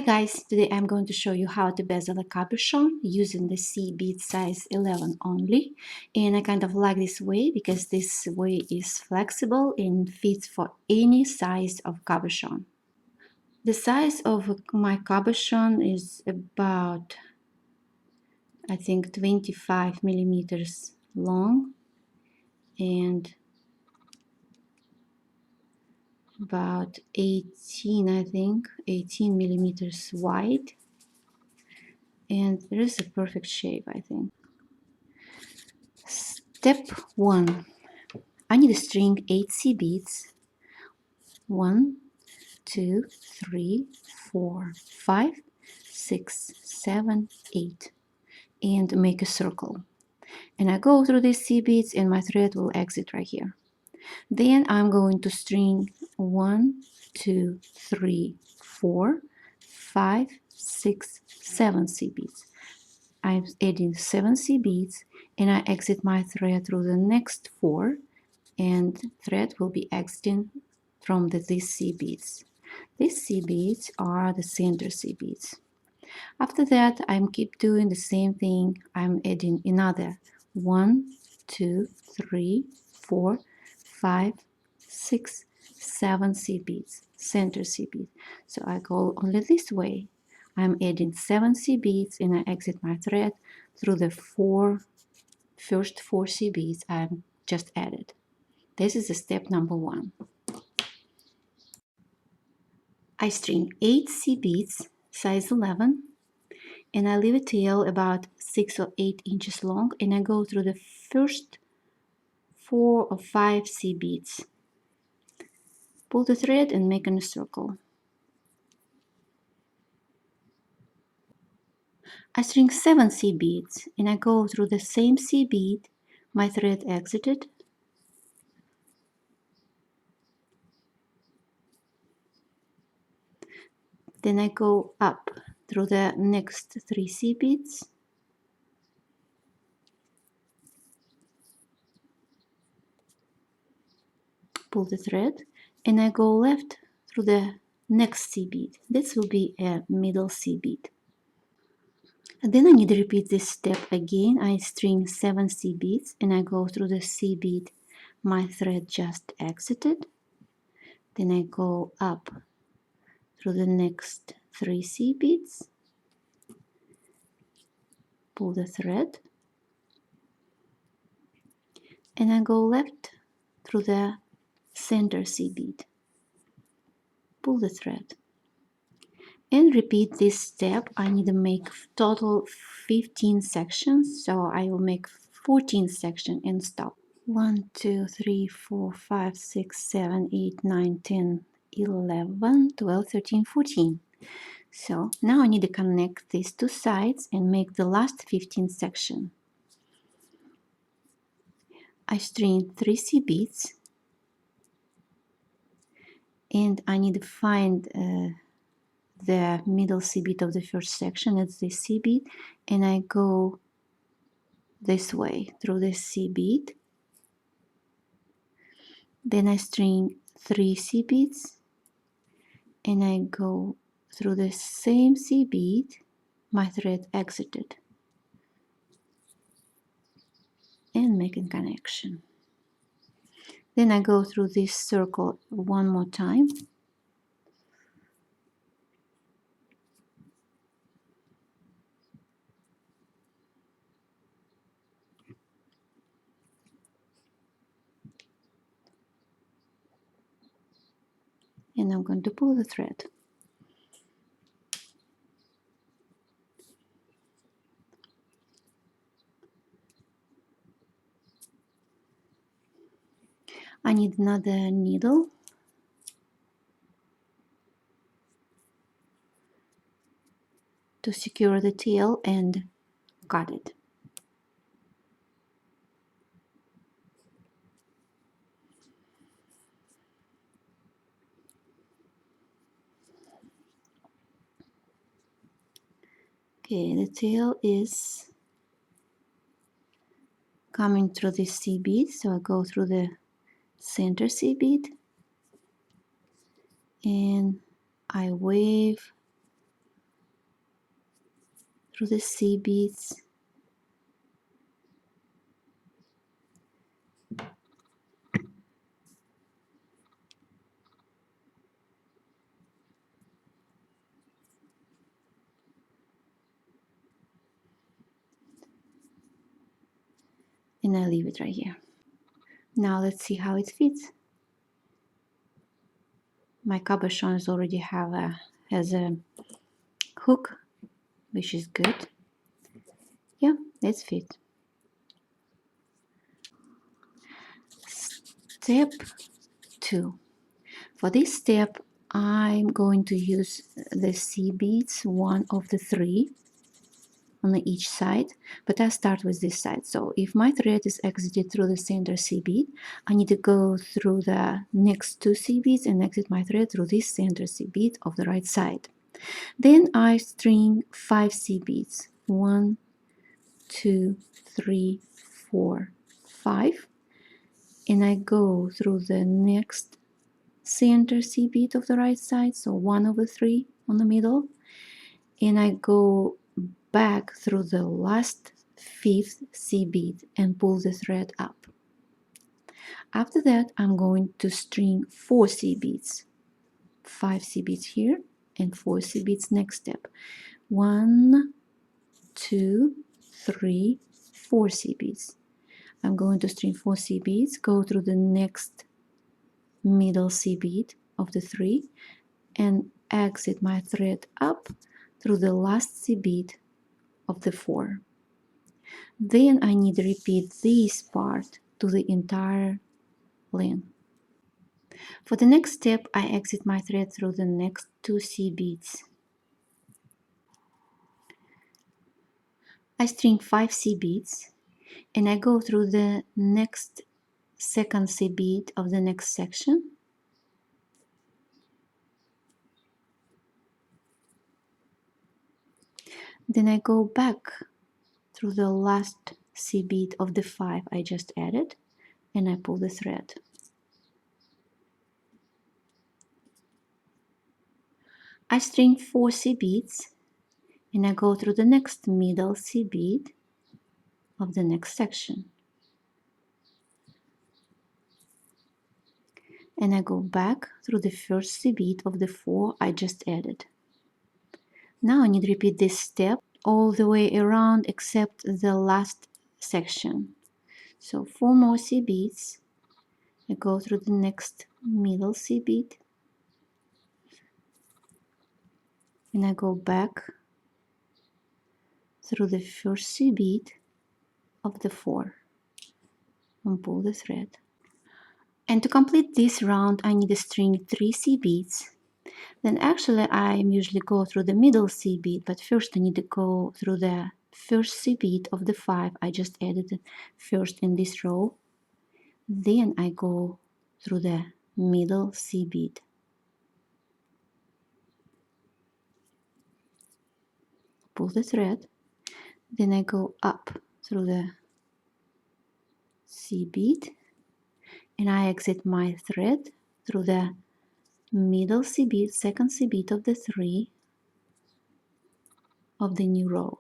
guys, today I'm going to show you how to bezel a cabochon using the C bead size 11 only, and I kind of like this way because this way is flexible and fits for any size of cabochon. The size of my cabochon is about, I think, 25 millimeters long and about 18 millimeters wide, and there is a perfect shape, I think. Step 1, I need to string 8 C beads. 1, 2, 3, 4, 5, 6, 7, 8, and make a circle. And I go through these C beads and my thread will exit right here. Then I'm going to string 1, 2, 3, 4, 5, 6, 7 C beads. I'm adding 7 C beads and I exit my thread through the next 4, and thread will be exiting from these C beads. These C beads are the center C beads. After that, I'm keep doing the same thing. I'm adding another 1, 2, 3, 4, 5, 6, 7 C beads, center C bead. So I go only this way. I'm adding 7 C beads and I exit my thread through the first 4 C beads I just added. This is the step number 1. I string 8 C beads, size 11, and I leave a tail about 6 or 8 inches long, and I go through the first 4 or 5 C beads. Pull the thread and make a circle. I string 7 C beads and I go through the same C bead my thread exited. Then I go up through the next 3 C beads. Pull the thread and I go left through the next C bead. This will be a middle C bead. And then I need to repeat this step again. I string 7 C beads and I go through the C bead my thread just exited. Then I go up through the next 3 C beads, pull the thread, and I go left through the center C bead, pull the thread, and repeat this step. I need to make total 15 sections, so I will make 14 sections and stop. 1, 2, 3, 4, 5, 6, 7, 8, 9, 10, 11, 12, 13, 14. So now I need to connect these two sides and make the last 15 section. I string 3 C beads and I need to find the middle C bead of the first section. It's the C bead, and I go this way through the C bead. Then I string 3 C beads and I go through the same C bead my thread exited and make a connection. Then I go through this circle one more time. And I'm going to pull the thread. I need another needle to secure the tail and cut it. Okay, the tail is coming through this C bead, so I go through the center C bead and I wave through the C beads. And I leave it right here. Now let's see how it fits. My cabochon already has a hook, which is good. Yeah, let's fit. Step 2. For this step, I'm going to use the C beads, one of the 3 on each side, but I start with this side. So if my thread is exited through the center C bead, I need to go through the next 2 C beads and exit my thread through this center C bead of the right side. Then I string 5 C beads. 1, 2, 3, 4, 5, and I go through the next center C bead of the right side, so 1 over 3 on the middle, and I go back through the last 5th C bead and pull the thread up. After that, I'm going to string 4 C beads, 5 C beads here and 4 C beads next step. 1, 2, 3, 4 C beads. I'm going to string 4 C beads, go through the next middle C bead of the 3 and exit my thread up through the last C bead of the 4. Then I need to repeat this part to the entire length. For the next step, I exit my thread through the next 2 C beads. I string 5 C beads and I go through the next second C bead of the next section. Then I go back through the last C bead of the 5 I just added and I pull the thread. I string 4 C beads and I go through the next middle C bead of the next section. And I go back through the first C bead of the 4 I just added. Now I need to repeat this step all the way around except the last section. So 4 more C beads. I go through the next middle C bead and I go back through the first C bead of the 4 and pull the thread. And to complete this round, I need to string 3 C beads. Then actually I usually go through the middle C bead, but first I need to go through the first C bead of the 5 I just added first in this row. Then I go through the middle C bead. Pull the thread. Then I go up through the C bead and I exit my thread through the middle C bead, second C bead of the 3 of the new row.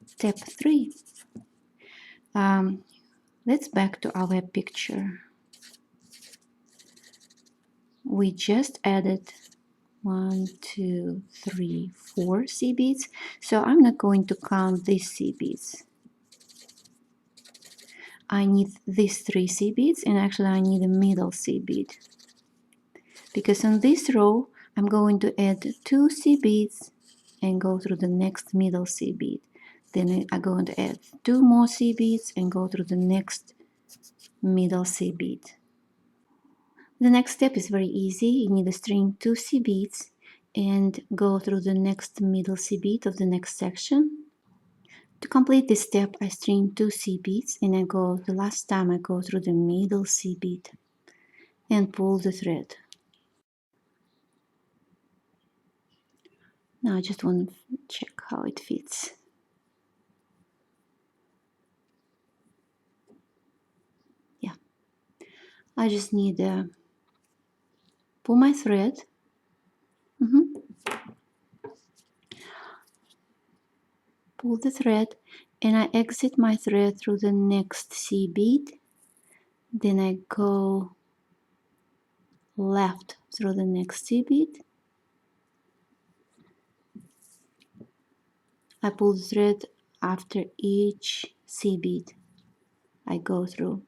Step 3. Let's back to our picture. We just added 1, 2, 3, 4 C beads, so I'm not going to count these C beads. I need these 3 C beads and actually I need a middle C bead, because on this row I'm going to add 2 C beads and go through the next middle C bead. Then I'm going to add 2 more C beads and go through the next middle C bead. The next step is very easy. You need to string 2 C beads and go through the next middle C bead of the next section. To complete this step, I string 2 C beads and the last time I go through the middle C bead and pull the thread. Now I just want to check how it fits. Yeah, I just need to pull my thread. pull the thread and I exit my thread through the next C bead. Then I go left through the next C bead. I pull the thread after each C bead I go through.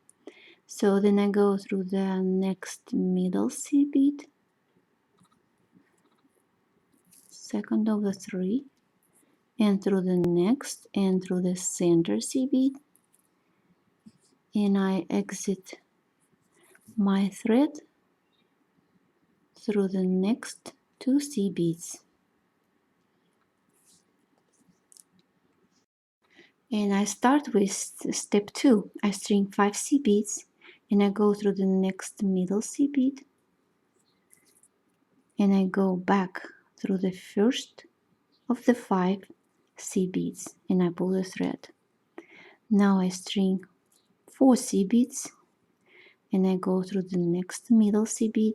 So then I go through the next middle C bead, second of the 3, and through the next and through the center C bead, and I exit my thread through the next 2 C beads. And I start with step 2. I string 5 C beads and I go through the next middle C bead and I go back through the first of the 5 C beads and I pull the thread. Now I string 4 C beads and I go through the next middle C bead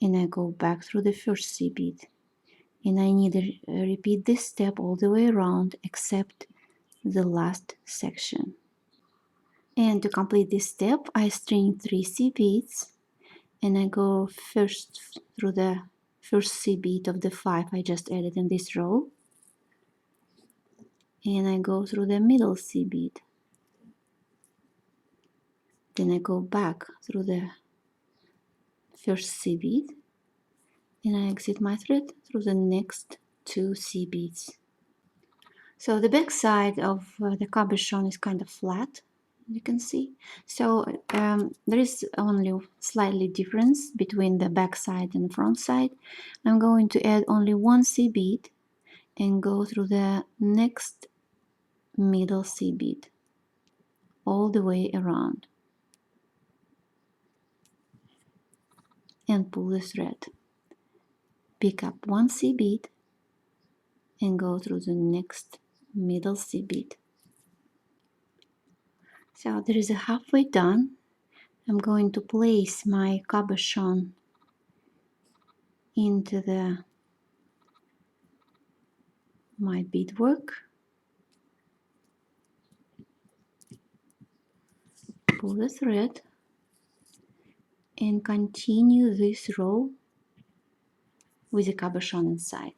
and I go back through the first C bead, and I need to repeat this step all the way around except the last section. And to complete this step, I string 3 C beads and I go first through the first C bead of the 5 I just added in this row, and I go through the middle C bead. Then I go back through the first C bead and I exit my thread through the next 2 C beads. So the back side of the cabochon is kind of flat, you can see. So there is only slightly difference between the back side and the front side. I'm going to add only 1 C bead and go through the next middle C bead all the way around and pull the thread. Pick up 1 C bead and go through the next middle C bead. So there is a halfway done. I'm going to place my cabochon into my beadwork. Pull the thread and continue this row with the cabochon inside.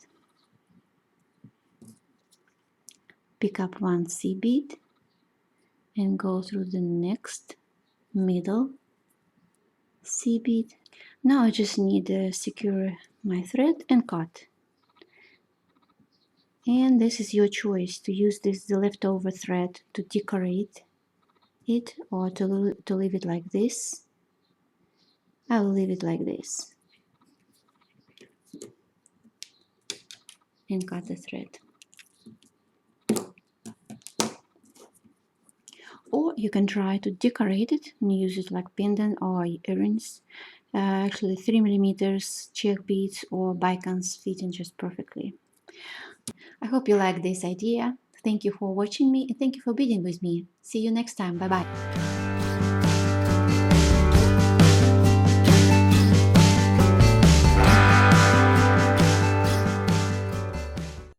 Pick up 1 C bead and go through the next middle C bead. Now I just need to secure my thread and cut. And this is your choice to use the leftover thread to decorate it or to leave it like this. I will leave it like this and cut the thread. Or you can try to decorate it and use it like pendant or earrings. Actually 3mm Czech beads or bicons fit in just perfectly. I hope you like this idea. Thank you for watching me and thank you for beading with me. See you next time. Bye bye.